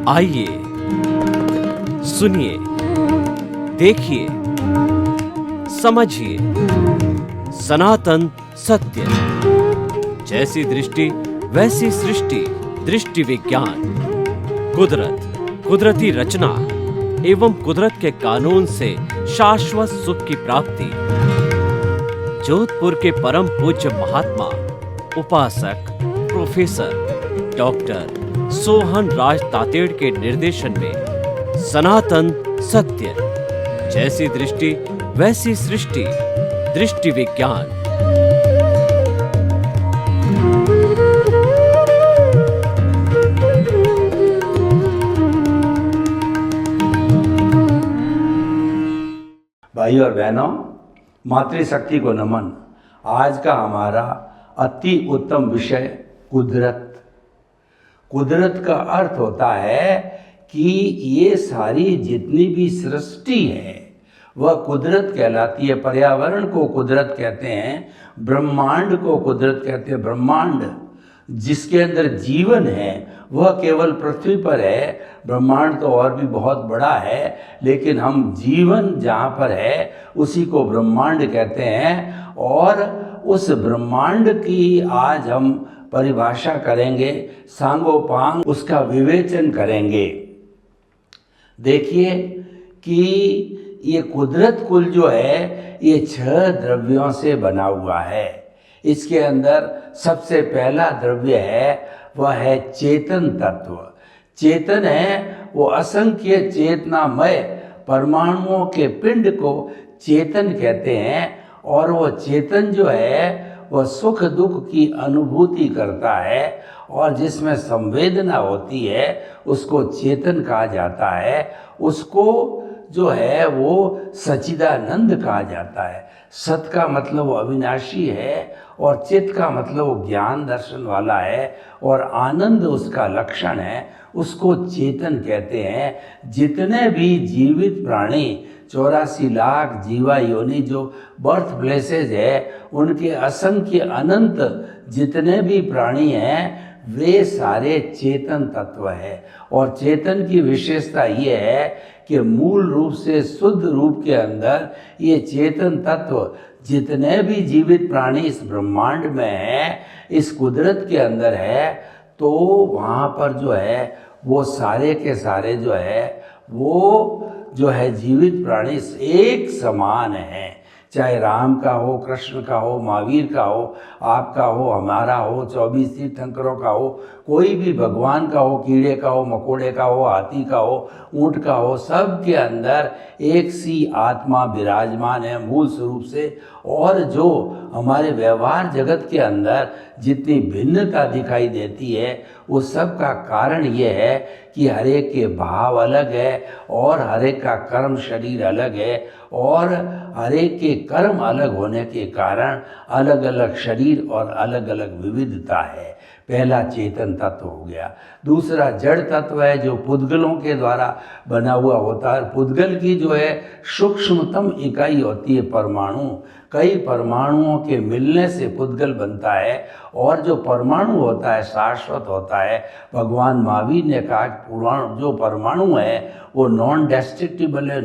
आइए, सुनिए, देखिए, समझिए सनातन सत्य। जैसी दृष्टि वैसी सृष्टि, दृष्टि विज्ञान। कुदरत, कुदरती रचना एवं कुदरत के कानून से शाश्वत सुख की प्राप्ति। जोधपुर के परम पूज्य महात्मा उपासक प्रोफेसर डॉक्टर सोहन राज तातेड़ के निर्देशन में सनातन सत्य। जैसी दृष्टि वैसी सृष्टि, दृष्टि विज्ञान। भाइयों और बहनों, मातृशक्ति को नमन। आज का हमारा अति उत्तम विषय कुदरत। कुदरत का अर्थ होता है कि ये सारी जितनी भी सृष्टि है वह कुदरत कहलाती है। पर्यावरण को कुदरत कहते हैं, ब्रह्मांड को कुदरत कहते हैं। ब्रह्मांड जिसके अंदर जीवन है वह केवल पृथ्वी पर है। ब्रह्मांड तो और भी बहुत बड़ा है, लेकिन हम जीवन जहाँ पर है उसी को ब्रह्मांड कहते हैं। और उस ब्रह्मांड की आज हम परिभाषा करेंगे, सांगोपांग उसका विवेचन करेंगे। देखिए कि ये कुदरत कुल जो है ये 6 द्रव्यों से बना हुआ है। इसके अंदर सबसे पहला द्रव्य है वह है चेतन तत्व। चेतन है वो असंख्य चेतनामय परमाणुओं के पिंड को चेतन कहते हैं। और वो चेतन जो है वह सुख दुख की अनुभूति करता है और जिसमें संवेदना होती है उसको चेतन कहा जाता है। उसको जो है वो सच्चिदानंद कहा जाता है। सत का मतलब वो अविनाशी है और चित का मतलब वो ज्ञान दर्शन वाला है और आनंद उसका लक्षण है। उसको चेतन कहते हैं। जितने भी जीवित प्राणी 84 लाख जीवा योनि जो बर्थ प्लेसेज है उनके असंख्य अनंत जितने भी प्राणी हैं वे सारे चेतन तत्व है। और चेतन की विशेषता ये है कि मूल रूप से शुद्ध रूप के अंदर ये चेतन तत्व जितने भी जीवित प्राणी इस ब्रह्मांड में हैं, इस कुदरत के अंदर है, तो वहाँ पर जो है वो सारे के सारे जो है वो जो है जीवित प्राणी एक समान है। चाहे राम का हो, कृष्ण का हो, महावीर का हो, आपका हो, हमारा हो, 24 तीर्थंकरों का हो, कोई भी भगवान का हो, कीड़े का हो, मकोड़े का हो, हाथी का हो, ऊंट का हो, सब के अंदर एक सी आत्मा विराजमान है मूल स्वरूप से। और जो हमारे व्यवहार जगत के अंदर जितनी भिन्नता दिखाई देती है वो सब का कारण ये है कि हर एक के भाव अलग है और हर एक का कर्म शरीर अलग है और हर एक के कर्म अलग होने के कारण अलग अलग शरीर और अलग अलग विविधता है। पहला चेतन तत्व हो गया। दूसरा जड़ तत्व है जो पुद्गलों के द्वारा बना हुआ होता है। पुद्गल की जो है सूक्ष्मतम इकाई होती है परमाणु। कई परमाणुओं के मिलने से पुद्गल बनता है और जो परमाणु होता है शाश्वत होता है। भगवान महावीर ने कहा कि जो परमाणु है वो नॉन डेस्ट्रक्टिबल है,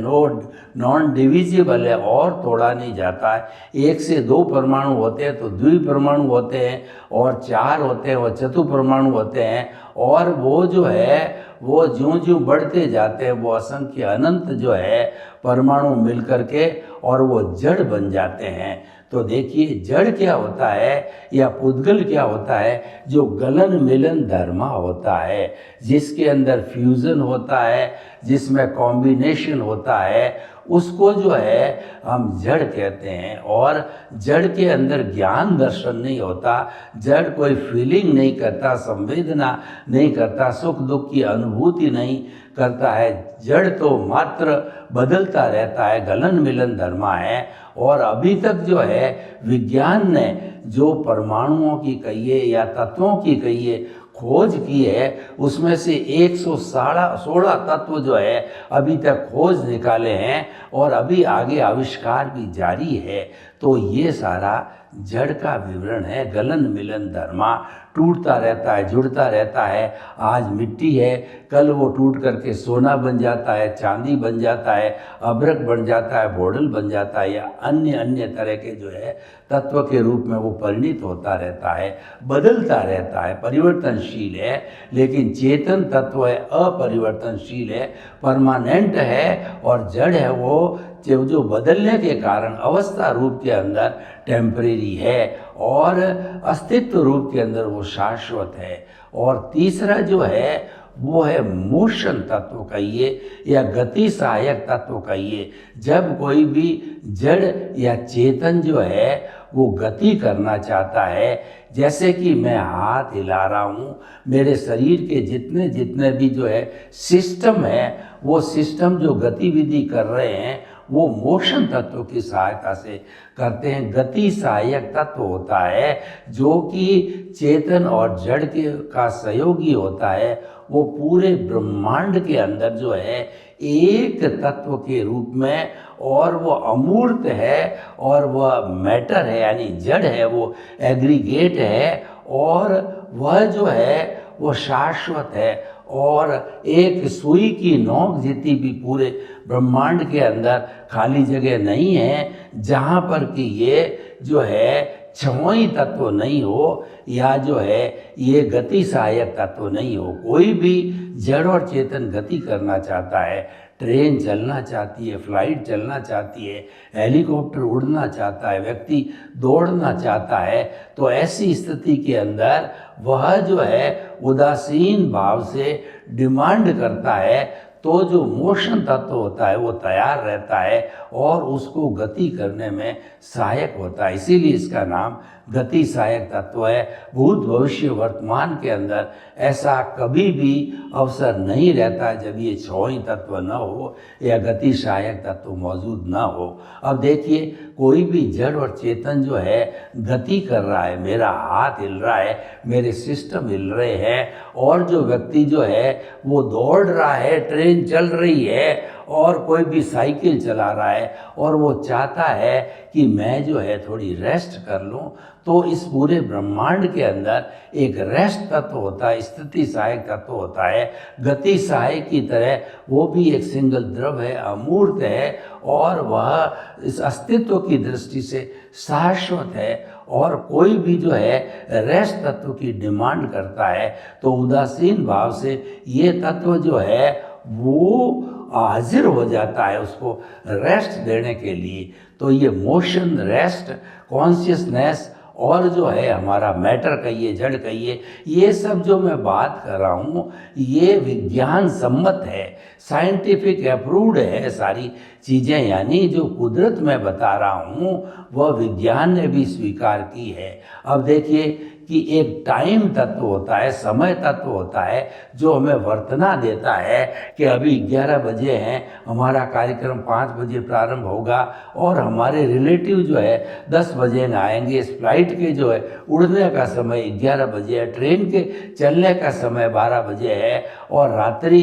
नॉन डिविजिबल है और तोड़ा नहीं जाता है। 1 से 2 परमाणु होते हैं तो द्विपरमाणु होते हैं और 4 होते हैं वो चतुपरमाणु होते हैं। और वो जो है वो ज्यों ज्यों बढ़ते जाते हैं वो असंख्य अनंत जो है परमाणु मिल करके और वो जड़ बन जाते हैं। तो देखिए जड़ क्या होता है या पुद्गल क्या होता है, जो गलन मिलन धर्मा होता है, जिसके अंदर फ्यूजन होता है, जिसमें कॉम्बिनेशन होता है, उसको जो है हम जड़ कहते हैं। और जड़ के अंदर ज्ञान दर्शन नहीं होता, जड़ कोई फीलिंग नहीं करता, संवेदना नहीं करता, सुख दुख की अनुभूति नहीं करता है। जड़ तो मात्र बदलता रहता है, गलन मिलन धर्मा है। और अभी तक जो है विज्ञान ने जो परमाणुओं की कहिए या तत्वों की कहिए खोज की है उसमें से 116 तत्व जो है अभी तक खोज निकाले हैं और अभी आगे आविष्कार भी जारी है। तो ये सारा जड़ का विवरण है। गलन मिलन धर्मा, टूटता रहता है, जुड़ता रहता है। आज मिट्टी है, कल वो टूट करके सोना बन जाता है, चांदी बन जाता है, अभ्रक बन जाता है, बोडल बन जाता है, या अन्य अन्य तरह के जो है तत्व के रूप में वो परिणित होता रहता है, बदलता रहता है, परिवर्तनशील है। लेकिन चेतन तत्व है, अपरिवर्तनशील है, परमानेंट है, और जड़ है वो जो बदलने के कारण अवस्था रूप के अंदर टेम्परेरी है और अस्तित्व रूप के अंदर वो शाश्वत है। और तीसरा जो है वो है मोशन तत्व कहिए या गति सहायक तत्व कहिए। जब कोई भी जड़ या चेतन जो है वो गति करना चाहता है, जैसे कि मैं हाथ हिला रहा हूँ, मेरे शरीर के जितने जितने भी जो है सिस्टम है वो सिस्टम जो गतिविधि कर रहे हैं वो मोशन तत्व की सहायता से करते हैं। गति सहायक तत्व होता है जो कि चेतन और जड़ के का सहयोगी होता है। वो पूरे ब्रह्मांड के अंदर जो है एक तत्व के रूप में, और वो अमूर्त है और वह मैटर है यानी जड़ है, वो एग्रीगेट है, और वह जो है वो शाश्वत है। और एक सुई की नोक जितनी भी पूरे ब्रह्मांड के अंदर खाली जगह नहीं है जहाँ पर कि ये जो है क्षमोई तत्व नहीं हो या जो है ये गति सहायक तत्व नहीं हो। कोई भी जड़ और चेतन गति करना चाहता है, ट्रेन चलना चाहती है, फ्लाइट चलना चाहती है, हेलीकॉप्टर उड़ना चाहता है, व्यक्ति दौड़ना चाहता है, तो ऐसी स्थिति के अंदर वह जो है उदासीन भाव से डिमांड करता है, तो जो मोशन तत्व होता है वो तैयार रहता है और उसको गति करने में सहायक होता है। इसीलिए इसका नाम गति सहायक तत्व है। भूत भविष्य वर्तमान के अंदर ऐसा कभी भी अवसर नहीं रहता जब ये छही तत्व न हो या गति सहायक तत्व मौजूद न हो। अब देखिए, कोई भी जड़ और चेतन जो है गति कर रहा है, मेरा हाथ हिल रहा है, मेरे सिस्टम हिल रहे हैं, और जो व्यक्ति जो है वो दौड़ रहा है, ट्रेन चल रही है, और कोई भी साइकिल चला रहा है और वो चाहता है कि मैं जो है थोड़ी रेस्ट कर लूं, तो इस पूरे ब्रह्मांड के अंदर एक रेस्ट तत्व होता है, स्थिति सहायक तत्व होता है। गति सहायक की तरह वो भी एक सिंगल द्रव है, अमूर्त है, और वह इस अस्तित्व की दृष्टि से शाश्वत है। और कोई भी जो है रेस्ट तत्व की डिमांड करता है तो उदासीन भाव से ये तत्व जो है वो हाजिर हो जाता है उसको रेस्ट देने के लिए। तो ये मोशन, रेस्ट, कॉन्शियसनेस और जो है हमारा मैटर कहिए, जड़ कहिए, ये सब जो मैं बात कर रहा हूँ ये विज्ञान सम्मत है, साइंटिफिक अप्रूव्ड है सारी चीज़ें। यानी जो कुदरत में बता रहा हूँ वह विज्ञान ने भी स्वीकार की है। अब देखिए कि एक टाइम तत्व होता है, समय तत्व होता है, जो हमें वर्तना देता है कि अभी 11 बजे हैं, हमारा कार्यक्रम 5 बजे प्रारंभ होगा और हमारे रिलेटिव जो है 10 बजे न आएंगे। इस फ्लाइट के जो है उड़ने का समय 11 बजे है, ट्रेन के चलने का समय 12 बजे है और रात्रि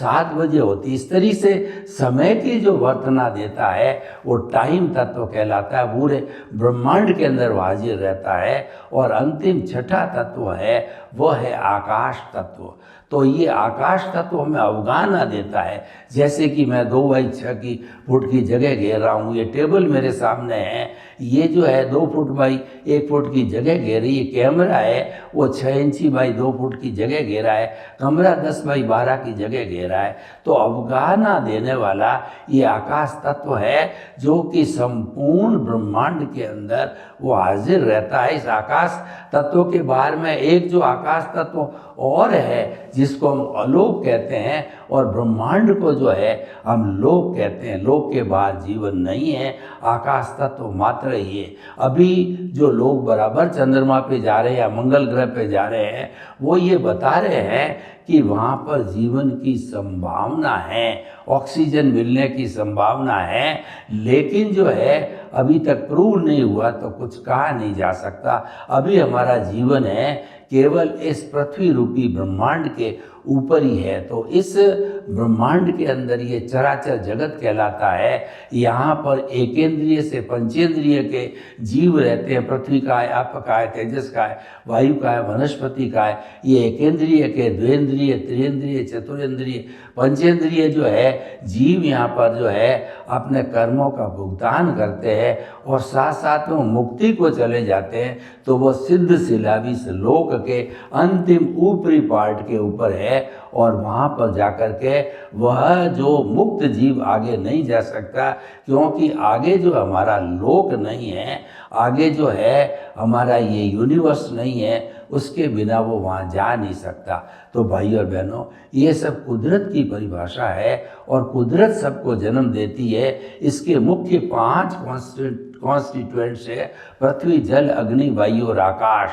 7 बजे होती। इस तरीके से समय की जो वर्तना देता है वो टाइम तत्व कहलाता है। पूरे ब्रह्मांड के अंदर हाजिर रहता है। और अंतिम छठा तत्व है वह है आकाश तत्व। तो ये आकाश तत्व हमें अवगाहना देता है। जैसे कि मैं 2x6 फुट की जगह घेर रहा हूँ, ये टेबल मेरे सामने है, ये जो है 2 फुट बाई 1 फुट की जगह घेर रही है। कैमरा है वो 6 इंची बाई 2 फुट की जगह घेरा है, कमरा 10 बाई 12 की जगह घेरा है। तो अवगाहना देने वाला ये आकाश तत्व है जो कि संपूर्ण ब्रह्मांड के अंदर वो हाजिर रहता है। इस आकाश तत्व के बाहर में एक जो आकाश तत्व और है जिसको हम अलोक कहते हैं, और ब्रह्मांड को जो है हम लोक कहते हैं। लोक के बाहर जीवन नहीं है, आकाश तत्व मात्र ही है। अभी जो लोग बराबर चंद्रमा पे जा रहे हैं या मंगल ग्रह पे जा रहे हैं वो ये बता रहे हैं कि वहाँ पर जीवन की संभावना है, ऑक्सीजन मिलने की संभावना है, लेकिन जो है अभी तक प्रूव नहीं हुआ तो कुछ कहा नहीं जा सकता। अभी हमारा जीवन है केवल इस पृथ्वी रूपी ब्रह्मांड के ऊपर ही है। तो इस ब्रह्मांड के अंदर ये चराचर जगत कहलाता है। यहाँ पर एकेंद्रिय से पंचेंद्रिय के जीव रहते हैं। पृथ्वी का है, आप का है, तेजस का है, वायु का है, वनस्पति का है। ये एकेंद्रिय के द्वेंद्रिय, त्रिएंद्रिय, चतुरेंद्रिय, पंचेंद्रिय जो है जीव यहाँ पर जो है अपने कर्मों का भुगतान करते हैं और साथ साथ में मुक्ति को चले जाते हैं। तो वो सिद्ध सिलाविस लोक के अंतिम ऊपरी पार्ट के ऊपर है और वहाँ पर जाकर के वह जो मुक्त जीव आगे नहीं जा सकता, क्योंकि आगे जो हमारा लोक नहीं है, आगे जो है हमारा ये यूनिवर्स नहीं है, उसके बिना वो वहाँ जा नहीं सकता। तो भाई और बहनों, ये सब कुदरत की परिभाषा है और कुदरत सबको जन्म देती है। इसके मुख्य 5 कॉन्स्टिट्यूएंट्स है: पृथ्वी, जल, अग्नि, वायु और आकाश।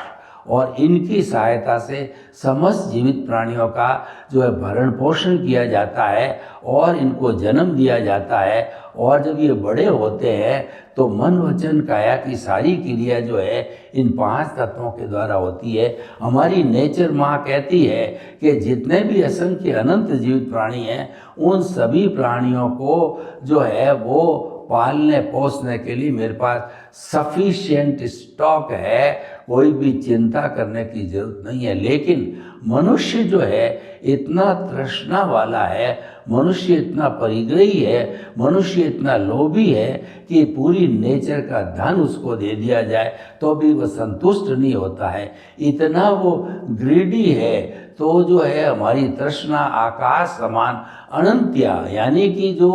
और इनकी सहायता से समस्त जीवित प्राणियों का जो है भरण पोषण किया जाता है और इनको जन्म दिया जाता है। और जब ये बड़े होते हैं तो मन वचन काया की सारी क्रिया जो है इन 5 तत्वों के द्वारा होती है। हमारी नेचर माँ कहती है कि जितने भी असंख्य अनंत जीवित प्राणी हैं, उन सभी प्राणियों को जो है वो पालने पोसने के लिए मेरे पास सफिशिएंट स्टॉक है, कोई भी चिंता करने की जरूरत नहीं है। लेकिन मनुष्य जो है इतना तृष्णा वाला है, मनुष्य इतना परिग्रही है, मनुष्य इतना लोभी है कि पूरी नेचर का धन उसको दे दिया जाए तो भी वह संतुष्ट नहीं होता है। इतना वो ग्रीडी है। तो जो है हमारी तृष्णा आकाश समान अनंत्या, यानी कि जो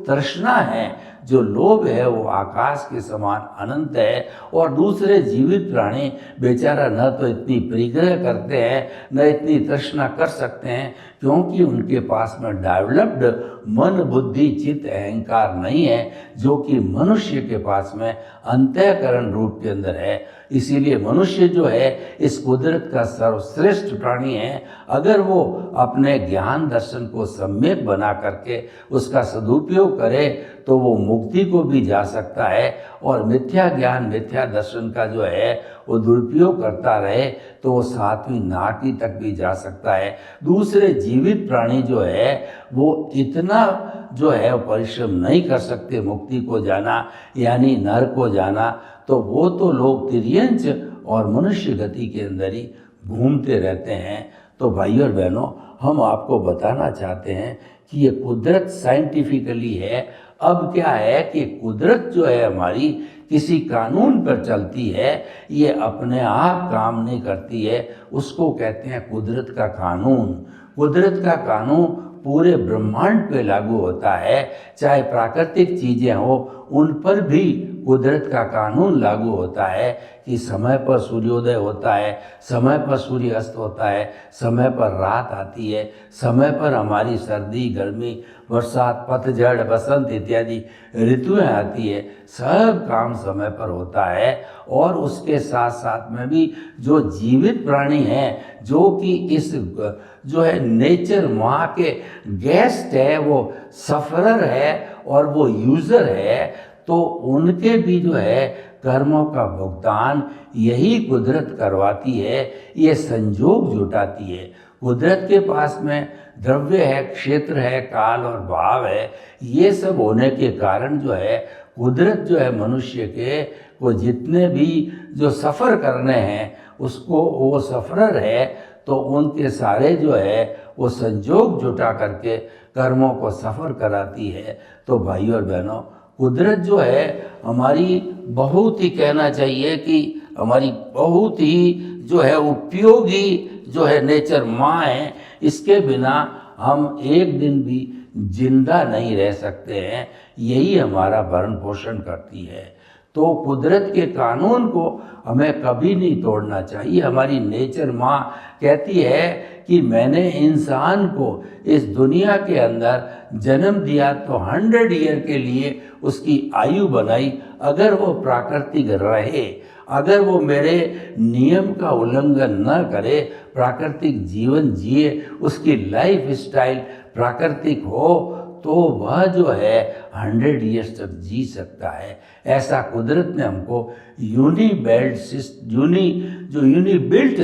तृष्णा है, जो लोभ है, वो आकाश के समान अनंत है। और दूसरे जीवित प्राणी बेचारा न तो इतनी परिग्रह करते हैं, न इतनी तृष्णा कर सकते हैं, क्योंकि उनके पास में डेवलप्ड मन, बुद्धि, चित्त, अहंकार नहीं है, जो कि मनुष्य के पास में अंतःकरण रूप के अंदर है। इसीलिए मनुष्य जो है इस कुदरत का सर्वश्रेष्ठ प्राणी है। अगर वो अपने ज्ञान दर्शन को सम्यक बना करके उसका सदुपयोग करे तो वो मुक्ति को भी जा सकता है, और मिथ्या ज्ञान, मिथ्या दर्शन का जो है वो दुरुपयोग करता रहे तो वो 7वीं नारकी तक भी जा सकता है। दूसरे जीवित प्राणी जो है वो इतना जो है परिश्रम नहीं कर सकते मुक्ति को जाना, यानी नरक को जाना। तो वो तो लोग तिर्यंच और मनुष्य गति के अंदर ही घूमते रहते हैं। तो भाई और बहनों, हम आपको बताना चाहते हैं कि ये कुदरत साइंटिफिकली है। अब क्या है कि कुदरत जो है हमारी किसी कानून पर चलती है, ये अपने आप काम नहीं करती है। उसको कहते हैं कुदरत का कानून। कुदरत का कानून पूरे ब्रह्मांड पे लागू होता है। चाहे प्राकृतिक चीज़ें हो, उन पर भी कुदरत का कानून लागू होता है कि समय पर सूर्योदय होता है, समय पर सूर्य अस्त होता है, समय पर रात आती है, समय पर हमारी सर्दी, गर्मी, बरसात, पतझड़, बसंत इत्यादि ऋतुएं आती है। सब काम समय पर होता है। और उसके साथ साथ में भी जो जीवित प्राणी हैं, जो कि इस जो है नेचर माँ के गेस्ट है, वो सफरर है और वो यूज़र है, तो उनके भी जो है कर्मों का भुगतान यही कुदरत करवाती है। ये संजोग जुटाती है। कुदरत के पास में द्रव्य है, क्षेत्र है, काल और भाव है। ये सब होने के कारण जो है कुदरत जो है मनुष्य के को जितने भी जो सफ़र करने हैं उसको, वो सफ़रर है, तो उनके सारे जो है वो संजोग जुटा करके कर्मों को सफ़र कराती है। तो भाई और बहनों, कुदरत जो है हमारी बहुत ही, कहना चाहिए कि हमारी बहुत ही जो है उपयोगी जो है नेचर माँ है। इसके बिना हम एक दिन भी जिंदा नहीं रह सकते हैं। यही हमारा भरण पोषण करती है। तो कुदरत के कानून को हमें कभी नहीं तोड़ना चाहिए। हमारी नेचर माँ कहती है कि मैंने इंसान को इस दुनिया के अंदर जन्म दिया तो 100 ईयर के लिए उसकी आयु बनाई। अगर वो प्राकृतिक रहे, अगर वो मेरे नियम का उल्लंघन न करे, प्राकृतिक जीवन जिए, उसकी लाइफ स्टाइल प्राकृतिक हो, तो वह जो है 100 ईयर्स तक जी सकता है। ऐसा कुदरत ने हमको यूनिबिल्ट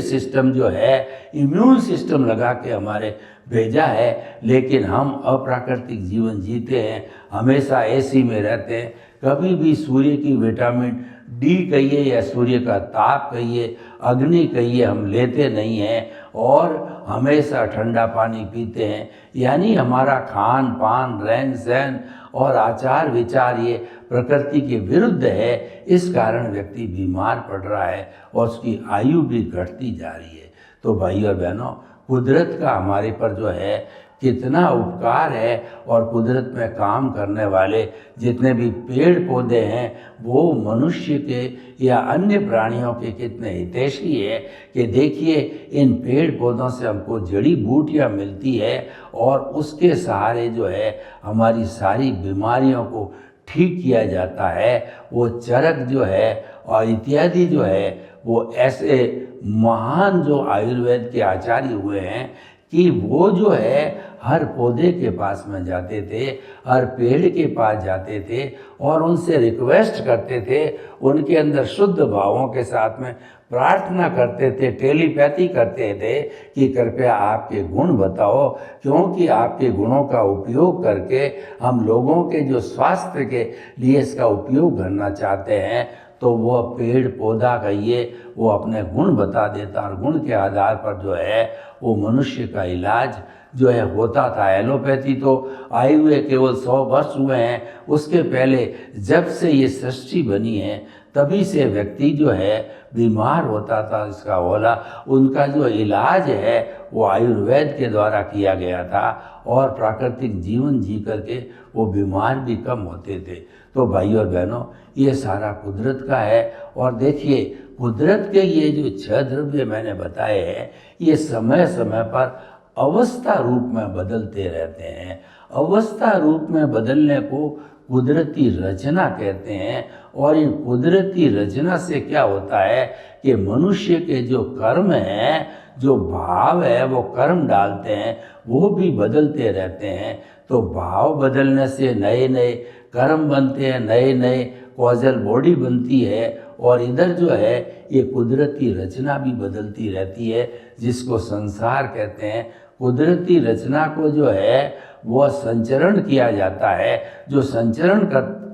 सिस्टम जो है, इम्यून सिस्टम लगा के हमारे भेजा है। लेकिन हम अप्राकृतिक जीवन जीते हैं, हमेशा एसी में रहते हैं, कभी भी सूर्य की विटामिन डी कहिए या सूर्य का ताप कहिए, अग्नि कहिए, हम लेते नहीं हैं और हमेशा ठंडा पानी पीते हैं। यानी हमारा खान पान, रहन सहन और आचार विचार ये प्रकृति के विरुद्ध है। इस कारण व्यक्ति बीमार पड़ रहा है और उसकी आयु भी घटती जा रही है। तो भाई और बहनों, कुदरत का हमारे पर जो है कितना उपकार है, और कुदरत में काम करने वाले जितने भी पेड़ पौधे हैं वो मनुष्य के या अन्य प्राणियों के कितने हितैषी है कि देखिए, इन पेड़ पौधों से हमको जड़ी बूटियाँ मिलती है और उसके सहारे जो है हमारी सारी बीमारियों को ठीक किया जाता है। वो चरक जो है और इत्यादि जो है, वो ऐसे महान जो आयुर्वेद के आचार्य हुए हैं कि वो जो है हर पौधे के पास में जाते थे, हर पेड़ के पास जाते थे और उनसे रिक्वेस्ट करते थे, उनके अंदर शुद्ध भावों के साथ में प्रार्थना करते थे, टेलीपैथी करते थे कि कृपया आपके गुण बताओ, क्योंकि आपके गुणों का उपयोग करके हम लोगों के जो स्वास्थ्य के लिए इसका उपयोग करना चाहते हैं। तो वो पेड़ पौधा कहिए, वो अपने गुण बता देता और गुण के आधार पर जो है वो मनुष्य का इलाज जो है होता था। एलोपैथी तो आए हुए केवल 100 वर्ष हुए हैं, उसके पहले जब से ये सृष्टि बनी है तभी से व्यक्ति जो है बीमार होता था, इसका होला उनका जो इलाज है वो आयुर्वेद के द्वारा किया गया था और प्राकृतिक जीवन जी करके वो बीमार भी कम होते थे। तो भाई और बहनों, ये सारा कुदरत का है। और देखिए, कुदरत के ये जो 6 द्रव्य मैंने बताए हैं, ये समय समय पर अवस्था रूप में बदलते रहते हैं। अवस्था रूप में बदलने को कुदरती रचना कहते हैं। और इन कुदरती रचना से क्या होता है कि मनुष्य के जो कर्म हैं, जो भाव है, वो कर्म डालते हैं, वो भी बदलते रहते हैं। तो भाव बदलने से नए नए कर्म बनते हैं, नए नए कॉजल बॉडी बनती है और इधर जो है ये कुदरती रचना भी बदलती रहती है, जिसको संसार कहते हैं। कुदरती रचना को जो है वो संचरण किया जाता है, जो संचरण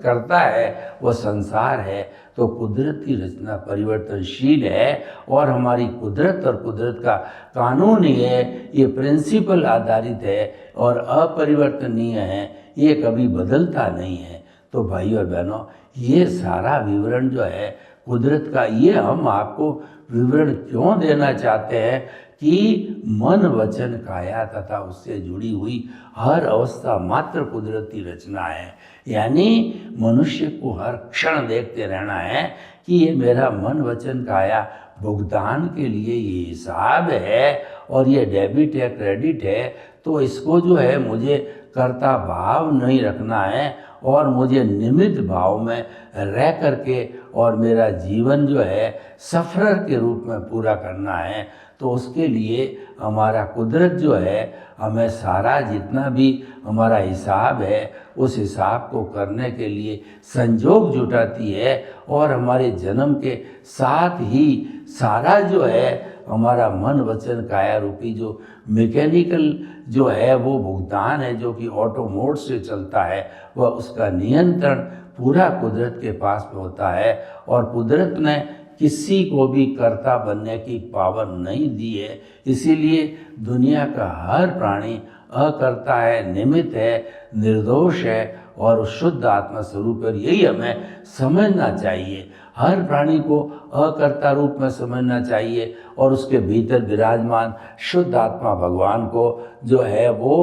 करता है वो संसार है। तो कुदरती रचना परिवर्तनशील है और हमारी कुदरत और कुदरत का कानून है, ये प्रिंसिपल आधारित है और अपरिवर्तनीय है, ये कभी बदलता नहीं है। तो भाई और बहनों, ये सारा विवरण जो है कुदरत का, ये हम आपको विवरण क्यों देना चाहते हैं कि मन वचन काया तथा उससे जुड़ी हुई हर अवस्था मात्र कुदरती रचना है। यानी मनुष्य को हर क्षण देखते रहना है कि ये मेरा मन वचन काया भुगतान के लिए ये हिसाब है और ये डेबिट है, क्रेडिट है। तो इसको जो है मुझे कर्ता भाव नहीं रखना है और मुझे निमित्त भाव में रह करके और मेरा जीवन जो है सफरर के रूप में पूरा करना है। तो उसके लिए हमारा कुदरत जो है हमें सारा जितना भी हमारा हिसाब है उस हिसाब को करने के लिए संजोग जुटाती है और हमारे जन्म के साथ ही सारा जो है हमारा मन वचन काया रूपी जो मैकेनिकल जो है वो भुगतान है, जो कि ऑटो मोड से चलता है, वह उसका नियंत्रण पूरा कुदरत के पास में होता है। और कुदरत ने किसी को भी कर्ता बनने की पावर नहीं दी है, इसीलिए दुनिया का हर प्राणी अकर्ता है, निमित्त है, निर्दोष है और शुद्ध आत्मा स्वरूप है। यही हमें समझना चाहिए, हर प्राणी को अकर्ता रूप में समझना चाहिए और उसके भीतर विराजमान शुद्ध आत्मा भगवान को जो है वो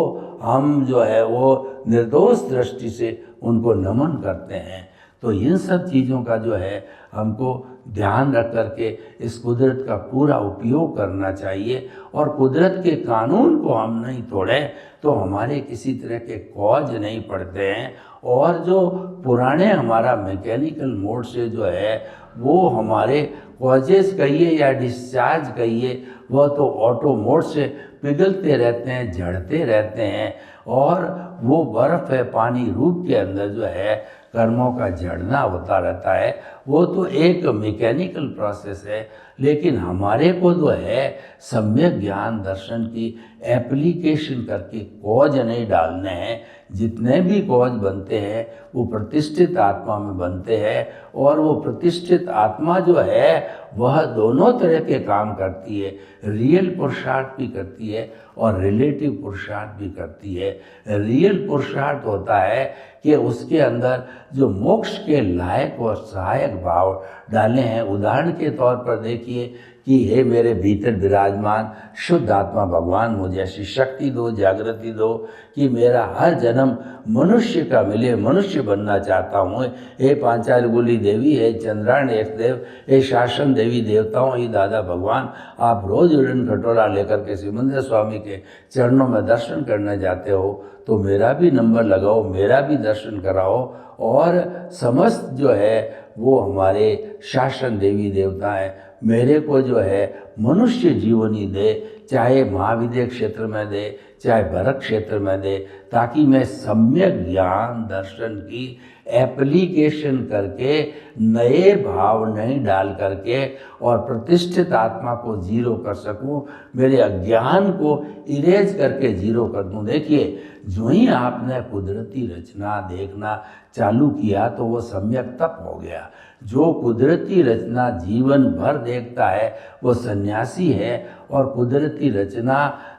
हम जो है वो निर्दोष दृष्टि से उनको नमन करते हैं। तो इन सब चीज़ों का जो है हमको ध्यान रख करके इस कुदरत का पूरा उपयोग करना चाहिए और कुदरत के कानून को हम नहीं तोड़ें तो हमारे किसी तरह के कॉज नहीं पड़ते हैं। और जो पुराने हमारा मैकेनिकल मोड से जो है वो हमारे कॉजेस कहिए या डिस्चार्ज कहिए, वह तो ऑटो मोड से पिघलते रहते हैं, झड़ते रहते हैं, और वो बर्फ है पानी रूप के अंदर जो है कर्मों का झड़ना होता रहता है। वो तो एक मैकेनिकल प्रोसेस है, लेकिन हमारे को जो है सम्यक ज्ञान दर्शन की एप्लीकेशन करके कॉज नहीं डालने हैं। जितने भी कॉज बनते हैं वो प्रतिष्ठित आत्मा में बनते हैं, और वो प्रतिष्ठित आत्मा जो है वह दोनों तरह के काम करती है, रियल पुरुषार्थ भी करती है और रिलेटिव पुरुषार्थ भी करती है। रियल पुरुषार्थ होता है कि उसके अंदर जो मोक्ष के लायक और सहायक भाव डाले हैं। उदाहरण के तौर पर देखिए कि हे मेरे भीतर विराजमान शुद्ध आत्मा भगवान, मुझे ऐसी शक्ति दो, जागृति दो कि मेरा हर जन्म मनुष्य का मिले, मनुष्य बनना चाहता हूँ। हे पांचाल गुली देवी, हे चंद्रायण देव, हे शासन देवी देवताओं, हे दादा भगवान, आप रोज उड़न खटोला लेकर के सिमंदर स्वामी के चरणों में दर्शन करने जाते हो, तो मेरा भी नंबर लगाओ, मेरा भी दर्शन कराओ। और समस्त जो है वो हमारे शासन देवी देवता हैं, मेरे को जो है मनुष्य जीवनी दे, चाहे महाविद्य क्षेत्र में दे, चाहे भरत क्षेत्र में दे, ताकि मैं सम्यक ज्ञान दर्शन की एप्लीकेशन करके नए भाव नहीं डाल करके और प्रतिष्ठित आत्मा को जीरो कर सकूं, मेरे अज्ञान को इरेज करके जीरो कर दूं। देखिए, जो ही आपने कुदरती रचना देखना चालू किया तो वो सम्यक तप हो गया। जो कुदरती रचना जीवन भर देखता है वो सन्यासी है, और कुदरती रचना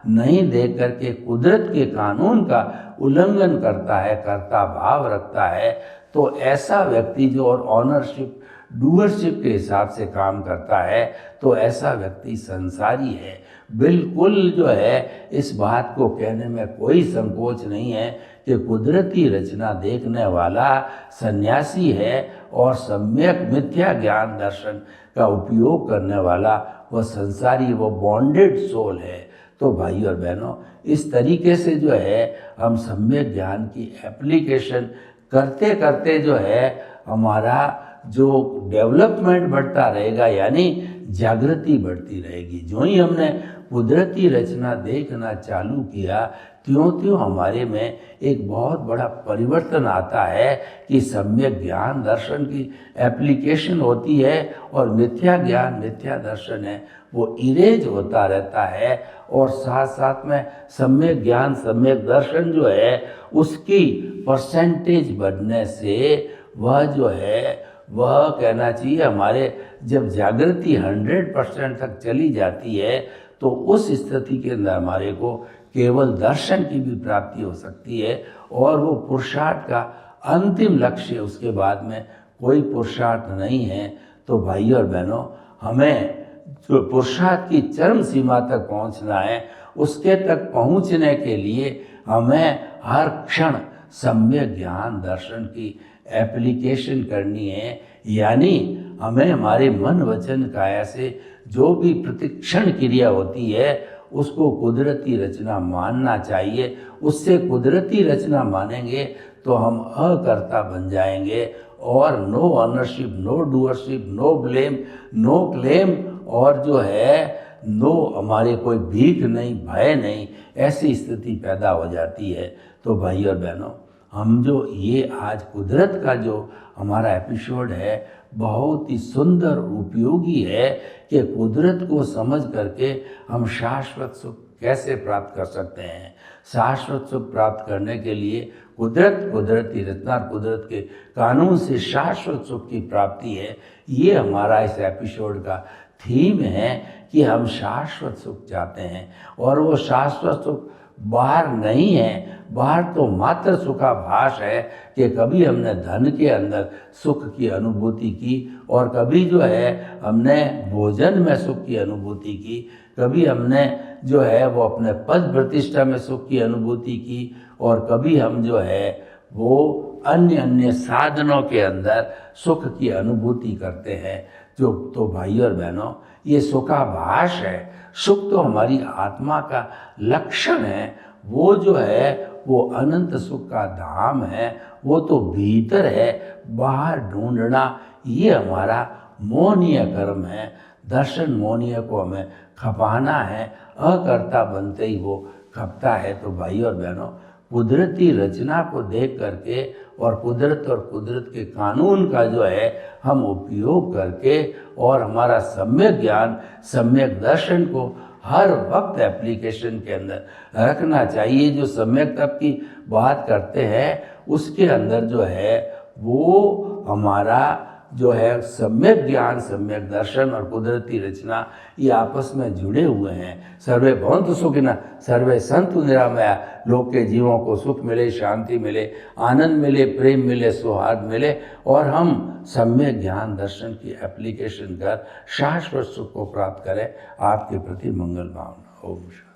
नहीं देख करके कुदरत के कानून का उल्लंघन करता है, कर्ता भाव रखता है, तो ऐसा व्यक्ति जो और ऑनरशिप डूअरशिप के हिसाब से काम करता है, तो ऐसा व्यक्ति संसारी है। बिल्कुल जो है इस बात को कहने में कोई संकोच नहीं है कि कुदरती रचना देखने वाला सन्यासी है, और सम्यक मिथ्या ज्ञान दर्शन का उपयोग करने वाला वह संसारी, वो बॉन्डेड सोल है। तो भाई और बहनों, इस तरीके से जो है हम सम्यक ज्ञान की एप्लीकेशन करते करते जो है हमारा जो डेवलपमेंट बढ़ता रहेगा, यानी जागृति बढ़ती रहेगी। जो ही हमने कुदरती रचना देखना चालू किया, त्यों त्यों हमारे में एक बहुत बड़ा परिवर्तन आता है कि सम्यक ज्ञान दर्शन की एप्लीकेशन होती है, और मिथ्या ज्ञान मिथ्या दर्शन है वो इरेज होता रहता है। और साथ साथ में सम्यक ज्ञान सम्यक दर्शन जो है उसकी परसेंटेज बढ़ने से वह जो है वह कहना चाहिए हमारे जब जागृति 100% तक चली जाती है, तो उस स्थिति के अंदर हमारे को केवल दर्शन की भी प्राप्ति हो सकती है, और वो पुरुषार्थ का अंतिम लक्ष्य, उसके बाद में कोई पुरुषार्थ नहीं है। तो भाई और बहनों, हमें जो पुरुषार्थ की चरम सीमा तक पहुंचना है, उसके तक पहुंचने के लिए हमें हर क्षण सम्यक ज्ञान दर्शन की एप्लीकेशन करनी है। यानी हमें हमारे मन वचन काया से जो भी प्रतिक्षण क्रिया होती है उसको कुदरती रचना मानना चाहिए। उससे कुदरती रचना मानेंगे तो हम अकर्ता बन जाएंगे, और no ownership, no doership, no blame, no claim, और जो है नो हमारे कोई भीख नहीं, भय नहीं, ऐसी स्थिति पैदा हो जाती है। तो भाई और बहनों, हम जो ये आज कुदरत का जो हमारा एपिसोड है बहुत ही सुंदर उपयोगी है कि कुदरत को समझ करके हम शाश्वत सुख कैसे प्राप्त कर सकते हैं। शाश्वत सुख प्राप्त करने के लिए कुदरती रचना, कुदरत के कानून से शाश्वत सुख की प्राप्ति है। ये हमारा इस एपिसोड का थीम है कि हम शाश्वत सुख चाहते हैं, और वो शाश्वत सुख बाहर नहीं है। बाहर तो मात्र सुखाभास है कि कभी हमने धन के अंदर सुख की अनुभूति की, और कभी जो है हमने भोजन में सुख की अनुभूति की, कभी हमने जो है वो अपने पद प्रतिष्ठा में सुख की अनुभूति की, और कभी हम जो है वो अन्य अन्य साधनों के अंदर सुख की अनुभूति करते हैं। जो तो भाई और बहनों, ये सुखाभास है। सुख तो हमारी आत्मा का लक्षण है। वो जो है वो अनंत सुख का धाम है, वो तो भीतर है। बाहर ढूंढना ये हमारा मोहनीय कर्म है। दर्शन मोहनीय को हमें खपाना है, अकर्ता बनते ही वो खपता है। तो भाई और बहनों, कुदरती रचना को देख करके और कुदरत के कानून का जो है हम उपयोग करके और हमारा सम्यक ज्ञान, सम्यक दर्शन को हर वक्त एप्लीकेशन के अंदर रखना चाहिए। जो सम्यक तप की बात करते हैं उसके अंदर जो है वो हमारा जो है सम्यक ज्ञान, सम्यक दर्शन और कुदरती रचना ये आपस में जुड़े हुए हैं। सर्वे भवन्तु सुखिनः, सर्वे सन्तु निरामया। लोग के जीवों को सुख मिले, शांति मिले, आनंद मिले, प्रेम मिले, सौहार्द मिले और हम सम्यक ज्ञान दर्शन की एप्लीकेशन कर शाश्वत सुख को प्राप्त करें। आपके प्रति मंगल भावना। ओम शांति।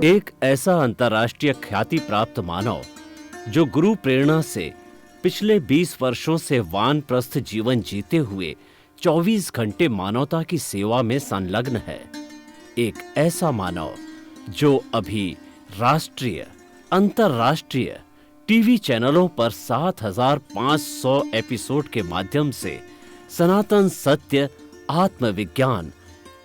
एक ऐसा अंतर्राष्ट्रीय ख्याति प्राप्त मानव जो गुरु प्रेरणा से पिछले 20 वर्षों से वानप्रस्थ जीवन जीते हुए 24 घंटे मानवता की सेवा में संलग्न है। एक ऐसा मानव जो अभी राष्ट्रीय, अंतर्राष्ट्रीय टीवी चैनलों पर 7,500 एपिसोड के माध्यम से सनातन सत्य, आत्मविज्ञान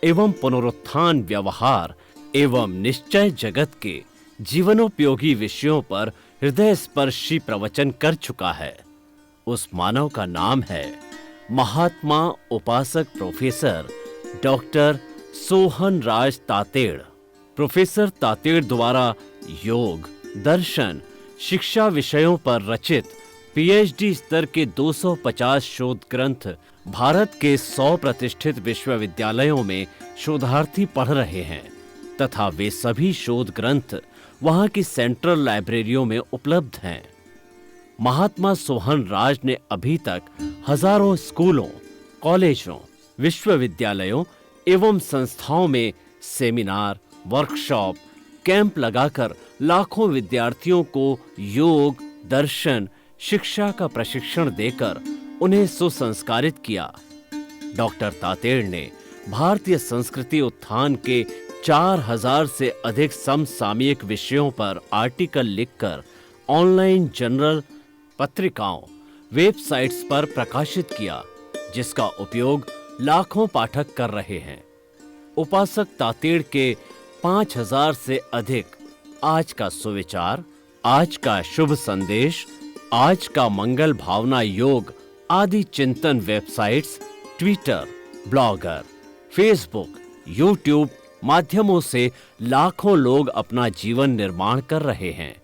एवं पुनरुत्थान, व्यवहार एवं निश्चय जगत के जीवनोपयोगी विषयों पर हृदय स्पर्शी प्रवचन कर चुका है। उस मानव का नाम है महात्मा उपासक प्रोफेसर डॉक्टर सोहन राज तातेड़। प्रोफेसर तातेड़ द्वारा योग, दर्शन, शिक्षा विषयों पर रचित पीएचडी स्तर के 250 शोध ग्रंथ भारत के 100 प्रतिष्ठित विश्वविद्यालयों में शोधार्थी पढ़ रहे हैं तथा वे सभी शोध ग्रंथ वहां की सेंट्रल लाइब्रेरियों में उपलब्ध हैं। महात्मा सोहन राज ने अभी तक हजारों स्कूलों, कॉलेजों, विश्वविद्यालयों एवं संस्थाओं में सेमिनार, वर्कशॉप, कैंप लगाकर लाखों विद्यार्थियों को योग, दर्शन, शिक्षा का प्रशिक्षण देकर उन्हें सुसंस्कारित किया। डॉक्टर तातेड़ ने भारतीय संस्कृति उत्थान के 4000 से अधिक समसामयिक विषयों पर आर्टिकल लिखकर ऑनलाइन जर्नल, पत्रिकाओं, वेबसाइट्स पर प्रकाशित किया, जिसका उपयोग लाखों पाठक कर रहे हैं। उपासक तातेड़ के 5000 से अधिक आज का सुविचार, आज का शुभ संदेश, आज का मंगल भावना योग आदि चिंतन websites, Twitter, blogger, Facebook, YouTube माध्यमों से लाखों लोग अपना जीवन निर्माण कर रहे हैं।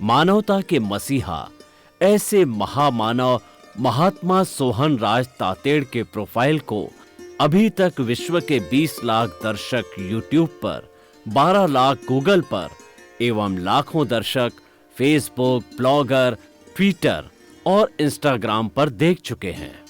मानवता के मसीहा ऐसे महामानव महात्मा सोहन राज तातेड़ के प्रोफाइल को अभी तक विश्व के 20 लाख दर्शक यूट्यूब पर, 12 लाख गूगल पर एवं लाखों दर्शक फेसबुक, ब्लॉगर, ट्विटर और इंस्टाग्राम पर देख चुके हैं।